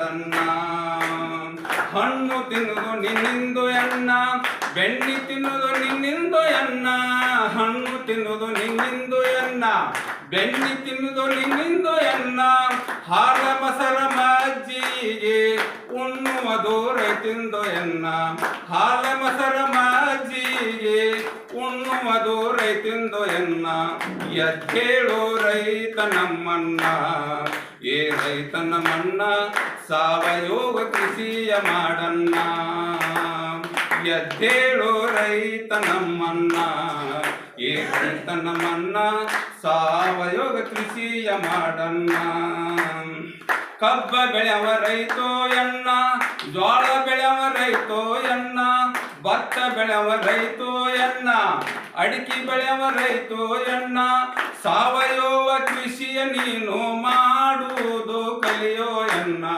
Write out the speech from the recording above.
ಮಾಡನ್ನ. ಹಣ್ಣು ತಿನ್ನುವುದು ನಿನ್ನಿಂದು ಎನ್ನ, ಬೆಣ್ಣೆ ತಿನ್ನುವುದು ನಿನ್ನಿಂದು ಎನ್ನ. ಹಣ್ಣು ತಿನ್ನುವುದು ನಿನ್ನಿಂದು ಎನ್ನ, ಬೆಣ್ಣೆ ತಿನ್ನುವುದು ನಿನ್ನಿಂದು ಎನ್ನ. ಹಾಲ ಮೊಸರ ಮಜ್ಜಿಗೆ ಉಣ್ಣುವುದು ರೈತಿಂದು ಎನ್ನ. ಹಾಲ ಮೊಸರ ಮಜ್ಜಿಗೆ ಉಣ್ಣುವುದು ರೈತಿಂದು ಎನ್ನ. ಎದ್ದೇಳು ರೈತ ನಮ್ಮನ್ನ, ಏ ರೈತ ನಮ್ಮನ್ನ, ಸಾವಯವ ಕೃಷಿಯ ಮಾಡನ್ನ. ಎದ್ದೇಳು ರೈತ ನಮ್ಮನ್ನ, ಏ ರೈತ ನಮ್ಮನ್ನ, ಸಾವಯವ ಕೃಷಿಯ ಮಾಡನ್ನ. ಕಬ್ಬ ಬೆಳೆಯವ ರೈತೋ ಎನ್ನ, ಜೋಳ ಬೆಳೆಯವ ರೈತೋ ಎನ್ನ. ಭತ್ತ ಬೆಳೆಯವ ರೈತೋ ಎನ್ನ, ಅಡಿಕೆ ಬೆಳೆಯವ ರೈತೋ ಎನ್ನ. ಸಾವಯವ ಕೃಷಿಯ ನೀನು